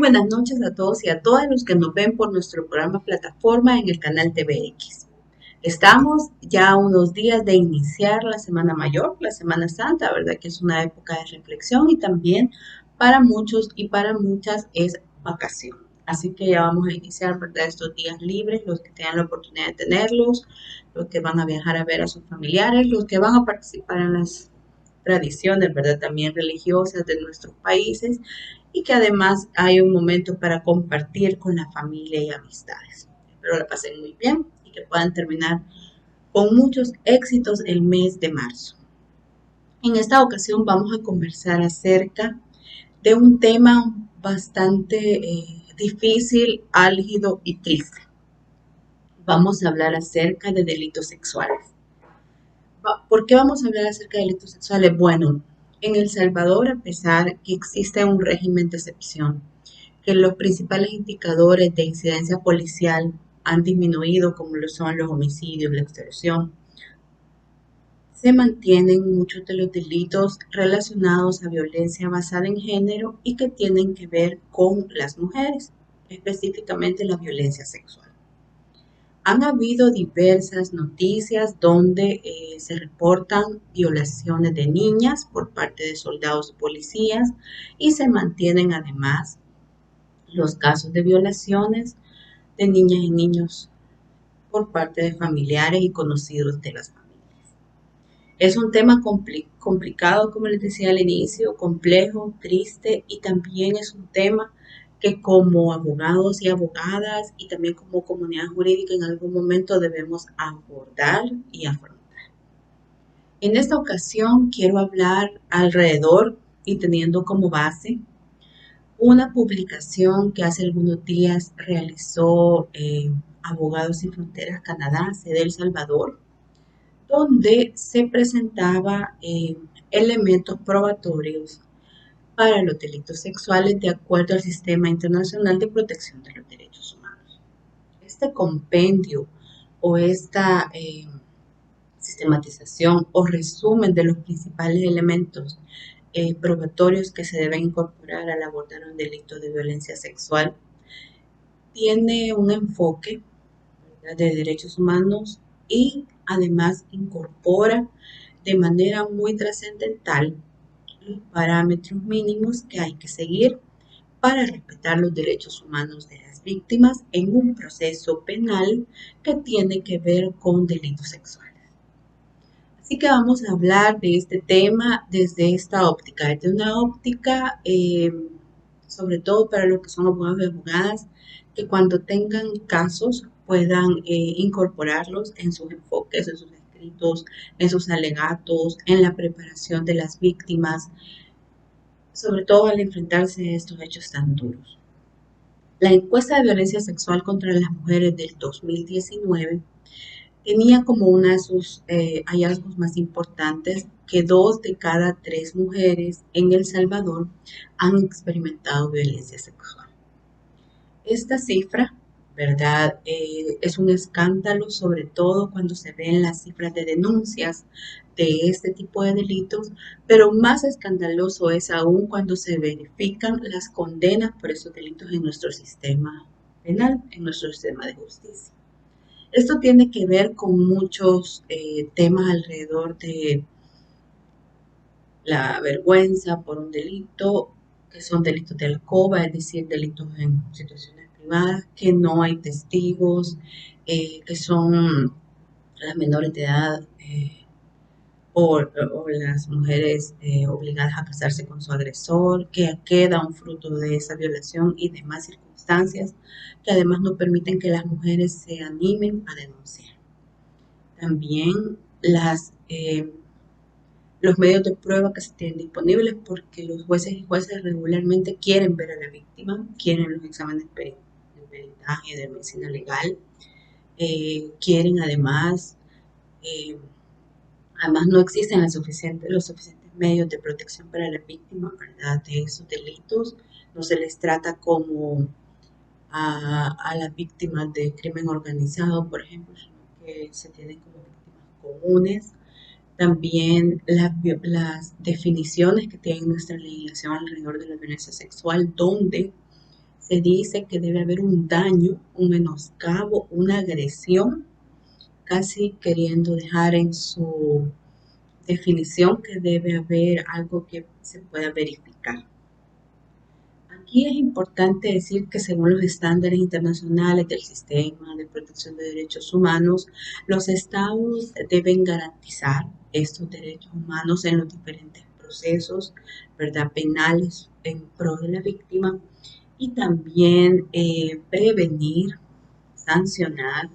buenas noches a todos y a todas los que nos ven por nuestro programa plataforma en el canal TVX. Estamos ya a unos días de iniciar la Semana Mayor, la Semana Santa, ¿verdad? Que es una época de reflexión y también para muchos y para muchas es vacación. Así que ya vamos a iniciar, ¿verdad? Estos días libres, los que tengan la oportunidad de tenerlos, los que van a viajar a ver a sus familiares, los que van a participar en las tradiciones, ¿verdad? También religiosas de nuestros países y que además hay un momento para compartir con la familia y amistades. Espero la pasen muy bien y que puedan terminar con muchos éxitos el mes de marzo. En esta ocasión vamos a conversar acerca de un tema bastante difícil, álgido y triste. Vamos a hablar acerca de delitos sexuales. ¿Por qué vamos a hablar acerca de delitos sexuales? Bueno, en El Salvador, a pesar que existe un régimen de excepción, que los principales indicadores de incidencia policial han disminuido, como lo son los homicidios, la extorsión, se mantienen muchos de los delitos relacionados a violencia basada en género y que tienen que ver con las mujeres, específicamente la violencia sexual. Han habido diversas noticias donde se reportan violaciones de niñas por parte de soldados y policías y se mantienen además los casos de violaciones de niñas y niños por parte de familiares y conocidos de las familias. Es un tema complicado, como les decía al inicio, complejo, triste y también es un tema que como abogados y abogadas y también como comunidad jurídica en algún momento debemos abordar y afrontar. En esta ocasión quiero hablar alrededor y teniendo como base una publicación que hace algunos días realizó Abogados Sin Fronteras Canadá, sede El Salvador, donde se presentaba elementos probatorios para los delitos sexuales de acuerdo al Sistema Internacional de Protección de los Derechos Humanos. Este compendio o esta sistematización o resumen de los principales elementos probatorios que se deben incorporar al abordar un delito de violencia sexual tiene un enfoque, ¿verdad?, de derechos humanos y además incorpora de manera muy trascendental los parámetros mínimos que hay que seguir para respetar los derechos humanos de las víctimas en un proceso penal que tiene que ver con delitos sexuales. Así que vamos a hablar de este tema desde esta óptica, desde una óptica sobre todo para los que son abogados y abogadas, que cuando tengan casos puedan incorporarlos en sus enfoques, en sus escritos, en sus alegatos, en la preparación de las víctimas, sobre todo al enfrentarse a estos hechos tan duros. La encuesta de violencia sexual contra las mujeres del 2019 tenía como una de sus hallazgos más importantes que 2 de cada 3 mujeres en El Salvador han experimentado violencia sexual. Esta cifra, ¿verdad? Es un escándalo, sobre todo cuando se ven las cifras de denuncias de este tipo de delitos, pero más escandaloso es aún cuando se verifican las condenas por esos delitos en nuestro sistema penal, en nuestro sistema de justicia. Esto tiene que ver con muchos temas alrededor de la vergüenza por un delito, que son delitos de alcoba, es decir, delitos en situaciones privadas, que no hay testigos, que son las menores de edad o las mujeres obligadas a casarse con su agresor, que queda un fruto de esa violación y demás circunstancias que además no permiten que las mujeres se animen a denunciar. También los medios de prueba que se tienen disponibles, porque los jueces y jueces regularmente quieren ver a la víctima, quieren los exámenes de peritaje, de medicina legal, quieren además no existen los suficientes medios de protección para la víctima, ¿verdad?, de esos delitos. No se les trata como a las víctimas de crimen organizado, por ejemplo, sino que se tienen como víctimas comunes. También las definiciones que tiene nuestra legislación alrededor de la violencia sexual, donde Se dice que debe haber un daño, un menoscabo, una agresión, casi queriendo dejar en su definición que debe haber algo que se pueda verificar. Aquí es importante decir que según los estándares internacionales del sistema de protección de derechos humanos, los estados deben garantizar estos derechos humanos en los diferentes procesos, ¿verdad?, penales en pro de la víctima y también prevenir, sancionar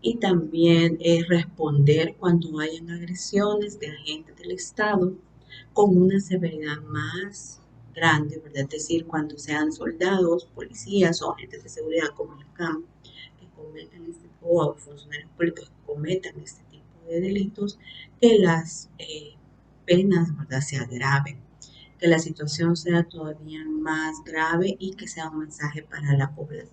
y también responder cuando hayan agresiones de agentes del Estado con una severidad más grande, ¿verdad? Es decir, cuando sean soldados, policías o agentes de seguridad como el CAM que cometan o funcionarios públicos que cometan este tipo de delitos, que las penas, ¿verdad?, se agraven, que la situación sea todavía más grave y que sea un mensaje para la población.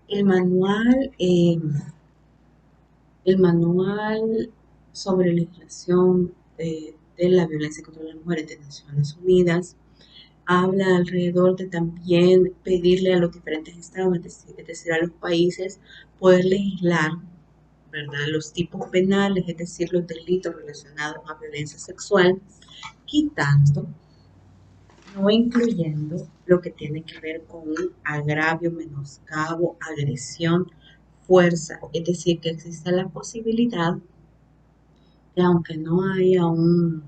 El manual el manual sobre legislación de la violencia contra las mujeres de Naciones Unidas habla alrededor de también pedirle a los diferentes estados, es decir, a los países, poder legislar, ¿verdad?, los tipos penales, es decir, los delitos relacionados a violencia sexual, quitando, no incluyendo lo que tiene que ver con un agravio, menoscabo, agresión, fuerza, es decir, que exista la posibilidad que aunque no haya una,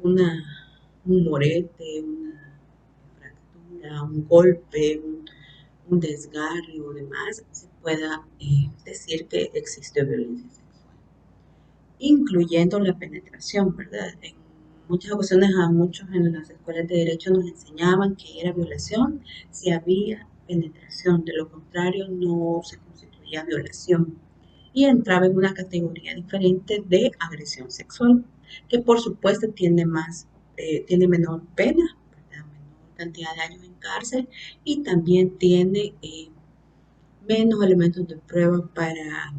un morete, una fractura, un golpe, un desgarre o demás, se pueda decir que existe violencia sexual, incluyendo la penetración, ¿verdad? En muchas ocasiones a muchos en las escuelas de derecho nos enseñaban que era violación si había penetración, de lo contrario no se constituía violación y entraba en una categoría diferente de agresión sexual, que por supuesto tiene menor pena, ¿verdad?, menor cantidad de años en cárcel y también tiene menos elementos de prueba para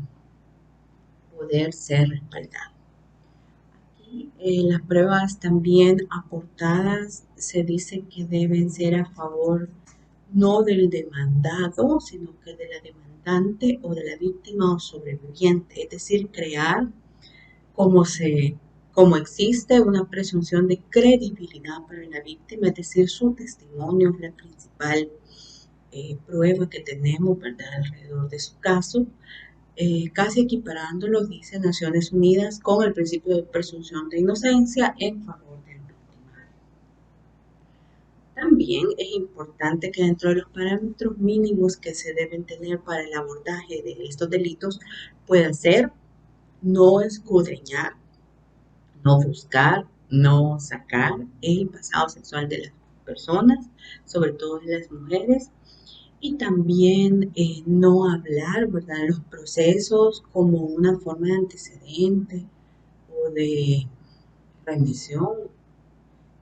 poder ser respaldado. Aquí las pruebas también aportadas se dice que deben ser a favor no del demandado, sino que de la demandante o de la víctima o sobreviviente, es decir, crear como se como existe una presunción de credibilidad para la víctima, es decir, su testimonio es la principal prueba que tenemos, ¿verdad?, alrededor de su caso, casi equiparándolo, dice Naciones Unidas, con el principio de presunción de inocencia en favor del victimario. También es importante que dentro de los parámetros mínimos que se deben tener para el abordaje de estos delitos pueda ser no escudriñar, no buscar, no sacar el pasado sexual de las personas, sobre todo de las mujeres, y también no hablar, ¿verdad?, de los procesos como una forma de antecedente o de rendición,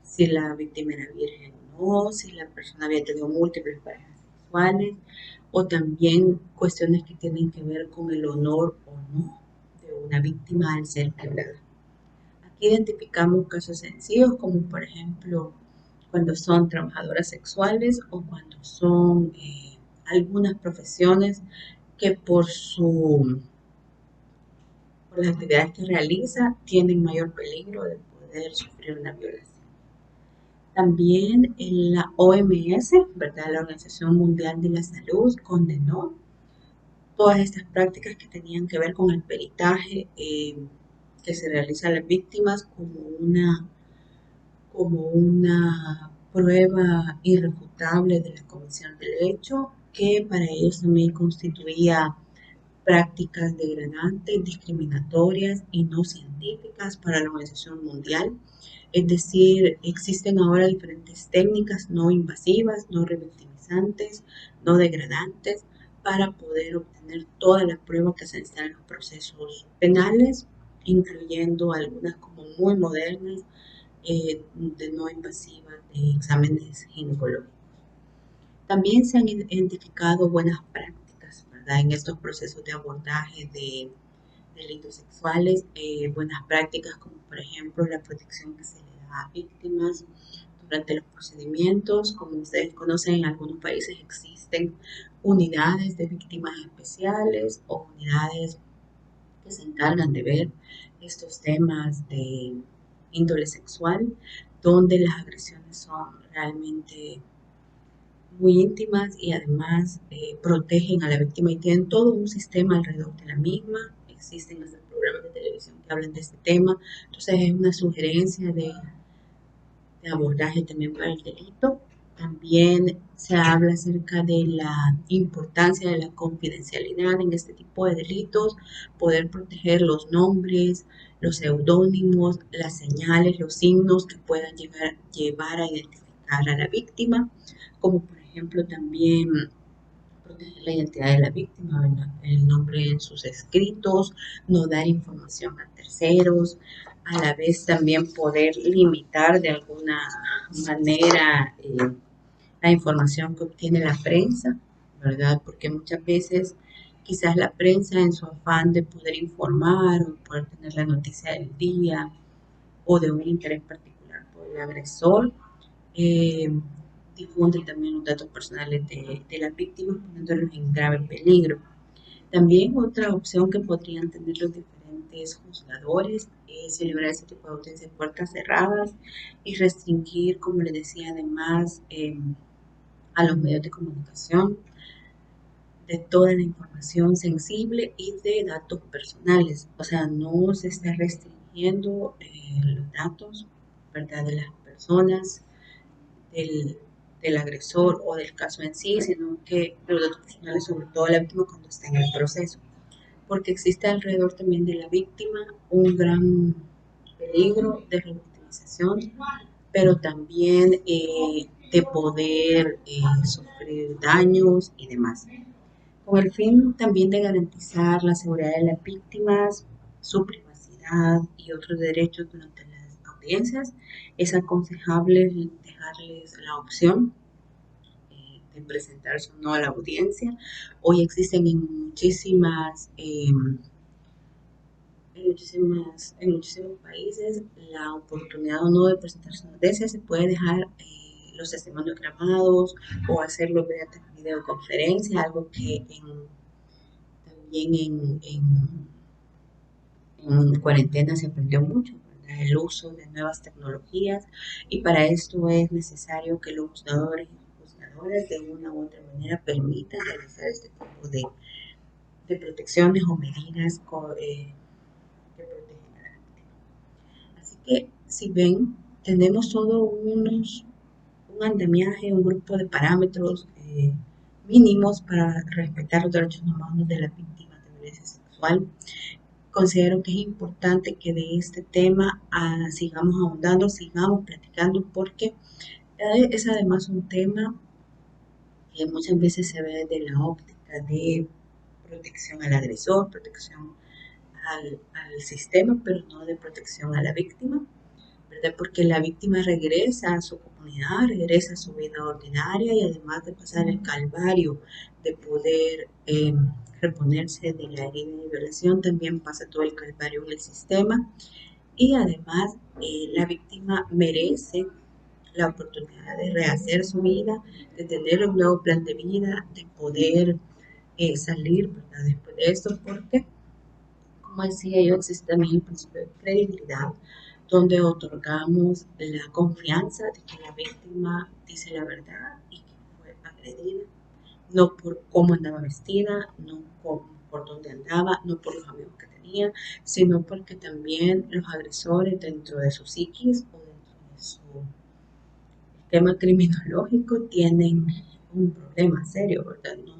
si la víctima era virgen o no, si la persona había tenido múltiples parejas sexuales, o también cuestiones que tienen que ver con el honor o no de una víctima al ser violada. Aquí identificamos casos sencillos como por ejemplo cuando son trabajadoras sexuales o cuando son algunas profesiones que por las actividades que realiza tienen mayor peligro de poder sufrir una violación. También en la OMS, ¿verdad?, la Organización Mundial de la Salud, condenó todas estas prácticas que tenían que ver con el peritaje que se realiza a las víctimas como una prueba irrefutable de la comisión del hecho, que para ellos también constituía prácticas degradantes, discriminatorias y no científicas para la Organización Mundial. Es decir, existen ahora diferentes técnicas no invasivas, no revictimizantes, no degradantes, para poder obtener toda la prueba que se necesita en los procesos penales, incluyendo algunas como muy modernas, de no invasivas, de exámenes ginecológicos. También se han identificado buenas prácticas, ¿verdad?, en estos procesos de abordaje de delitos sexuales, buenas prácticas como por ejemplo la protección que se le da a víctimas Durante los procedimientos, como ustedes conocen, en algunos países existen unidades de víctimas especiales o unidades que se encargan de ver estos temas de índole sexual, donde las agresiones son realmente muy íntimas y además protegen a la víctima y tienen todo un sistema alrededor de la misma. Existen hasta programas de televisión que hablan de este tema. Entonces es una sugerencia de abordaje también para el delito. También se habla acerca de la importancia de la confidencialidad en este tipo de delitos, poder proteger los nombres, los seudónimos, las señales, los signos que puedan llevar a identificar a la víctima, como por ejemplo también proteger la identidad de la víctima, ¿verdad? El nombre en sus escritos, no dar información a terceros, a la vez también poder limitar de alguna manera la información que obtiene la prensa, ¿verdad? Porque muchas veces quizás la prensa en su afán de poder informar o poder tener la noticia del día o de un interés particular por el agresor, eh, difunde también los datos personales de las víctimas, poniéndolos en grave peligro. También otra opción que podrían tener los diferentes juzgadores es celebrar ese tipo de audiencias en puertas cerradas y restringir, como les decía, además a los medios de comunicación de toda la información sensible y de datos personales. O sea, no se está restringiendo los datos, ¿verdad?, de las personas, del, del agresor o del caso en sí, sino que los datos personales, sobre todo la víctima, cuando está en el proceso. Porque existe alrededor también de la víctima un gran peligro de revictimización, pero también de poder sufrir daños y demás. Con el fin también de garantizar la seguridad de las víctimas, su privacidad y otros derechos durante las audiencias, es aconsejable dejarles la opción de presentarse o no a la audiencia. Hoy existen en muchísimos países la oportunidad o no de presentarse a la audiencia. Se puede dejar los testimonios grabados o hacerlo mediante videoconferencia, algo que también en cuarentena se aprendió mucho, ¿verdad? El uso de nuevas tecnologías, y para esto es necesario que los juzgadores y juzgadoras de una u otra manera permitan realizar este tipo de protecciones o medidas que protegen a la víctima. Así que si ven, tenemos un andamiaje, un grupo de parámetros mínimos para respetar los derechos humanos de las víctimas de violencia sexual. Considero que es importante que de este tema sigamos ahondando, sigamos platicando, porque es además un tema que muchas veces se ve desde la óptica de protección al agresor, protección al sistema, pero no de protección a la víctima, ¿verdad? Porque la víctima regresa a su comunidad, regresa a su vida ordinaria, y además de pasar el calvario de poder reponerse de la herida de violación, también pasa todo el calvario en el sistema, y además la víctima merece la oportunidad de rehacer su vida, de tener un nuevo plan de vida, de poder salir, ¿verdad?, después de esto, porque, como decía yo, existe también el principio de credibilidad, donde otorgamos la confianza de que la víctima dice la verdad y que fue agredida, no por cómo andaba vestida, no por dónde andaba, no por los amigos que tenía, sino porque también los agresores, dentro de su psiquis o dentro de su tema criminológico, tienen un problema serio, ¿verdad? No,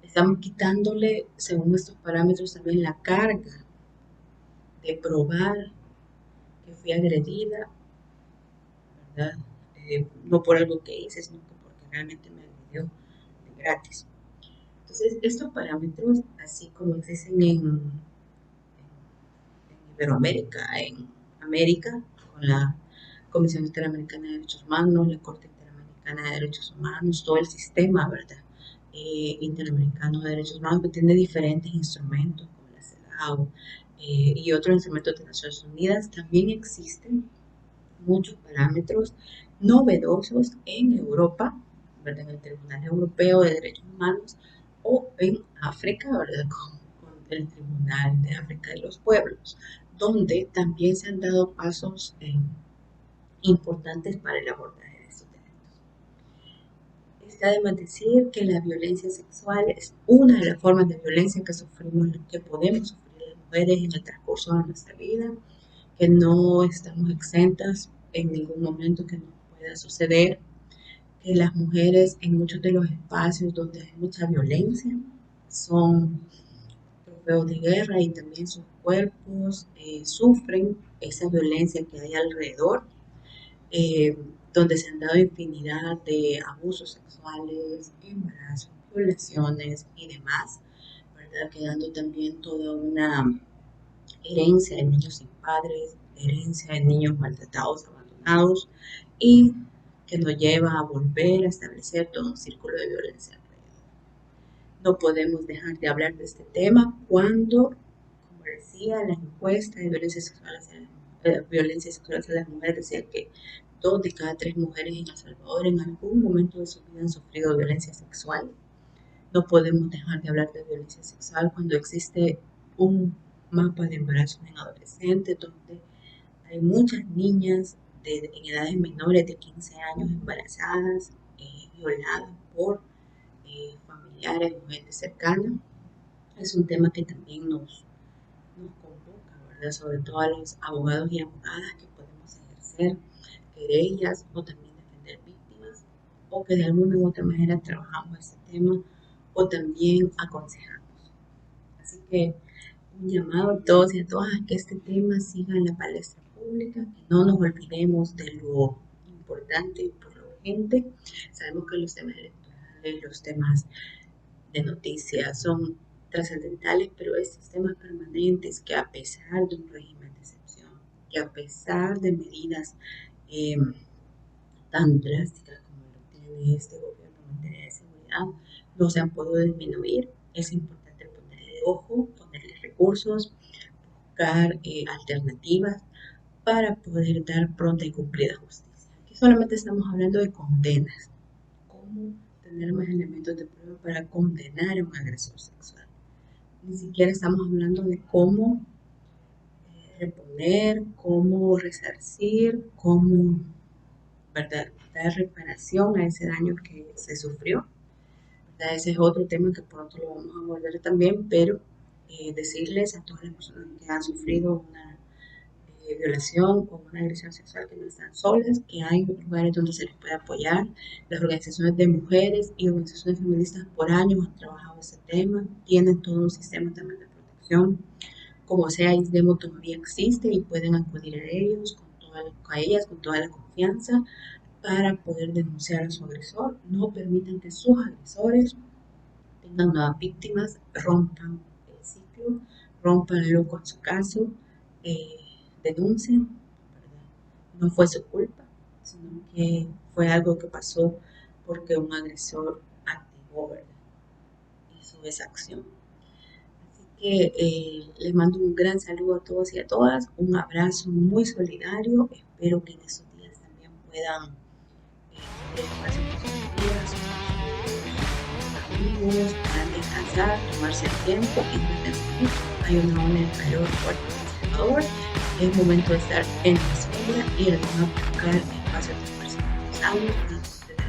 estamos quitándole, según estos parámetros, también la carga de probar que fui agredida, ¿verdad? No por algo que hice, sino que porque realmente me agredió de gratis. Entonces, estos parámetros, así como existen en Iberoamérica, en América, con la Comisión Interamericana de Derechos Humanos, la Corte Interamericana de Derechos Humanos, todo el sistema, ¿verdad?, interamericano de derechos humanos, que tiene diferentes instrumentos, como la CEDAW y otros instrumentos de Naciones Unidas. También existen muchos parámetros novedosos en Europa, ¿verdad? En el Tribunal Europeo de Derechos Humanos o en África, ¿verdad? Con el Tribunal de África de los Pueblos, donde también se han dado pasos importantes para el abordaje de estos delitos. Está de más decir que la violencia sexual es una de las formas de violencia que podemos sufrir las mujeres en el transcurso de nuestra vida, que no estamos exentas en ningún momento que nos pueda suceder, que las mujeres en muchos de los espacios donde hay mucha violencia son trofeos de guerra y también sus cuerpos sufren esa violencia que hay alrededor, eh, donde se han dado infinidad de abusos sexuales, embarazos, violaciones y demás, ¿verdad? Quedando también toda una herencia de niños sin padres, herencia de niños maltratados, abandonados, y que nos lleva a volver a establecer todo un círculo de violencia alrededor. No podemos dejar de hablar de este tema cuando, como decía, la encuesta de violencia sexual hacia las mujeres decía que 2 de cada 3 mujeres en El Salvador en algún momento de su vida han sufrido violencia sexual. No podemos dejar de hablar de violencia sexual cuando existe un mapa de embarazo en adolescentes, donde hay muchas niñas en edades menores de 15 años embarazadas, violadas por familiares o gente cercana. Es un tema que también nos convoca, ¿verdad? Sobre todo a los abogados y abogadas que podemos ejercer querellas o también defender víctimas, o que de alguna u otra manera trabajamos ese tema o también aconsejamos. Así que un llamado a todos y a todas a que este tema siga en la palestra pública, que no nos olvidemos de lo importante y por lo urgente. Sabemos que los temas electorales, los temas de noticias son trascendentales, pero estos temas permanentes que a pesar de un régimen de excepción, que a pesar de medidas tan drásticas como lo tiene este gobierno en materia de seguridad, no se han podido disminuir. Es importante ponerle ojo, ponerle recursos, buscar alternativas para poder dar pronta y cumplida justicia. Aquí solamente estamos hablando de condenas, cómo tener más elementos de prueba para condenar a un agresor sexual. Ni siquiera estamos hablando de cómo reponer, cómo resarcir, cómo, ¿verdad?, dar reparación a ese daño que se sufrió. ¿Verdad? Ese es otro tema que pronto lo vamos a abordar también, pero decirles a todas las personas que han sufrido una violación o una agresión sexual que no están solas, que hay lugares donde se les puede apoyar. Las organizaciones de mujeres y organizaciones feministas por años han trabajado ese tema, tienen todo un sistema también de protección. Como sea, ISDEMO todavía existe y pueden acudir a ellos, a ellas con toda la confianza para poder denunciar a su agresor. No permitan que sus agresores tengan nuevas víctimas, rompan el ciclo, rompanlo con su caso, denuncien, ¿verdad? No fue su culpa, sino que fue algo que pasó porque un agresor activó, ¿verdad?, hizo esa acción. Así que les mando un gran saludo a todos y a todas, un abrazo muy solidario. Espero que en estos días también puedan tener espacio con sus amigas, amigos, para descansar, tomarse el tiempo y cuídense mucho. Hay una ola de calor fuerte en El Salvador. Es momento de estar en la sombra y de no buscar espacios de personas sanos y de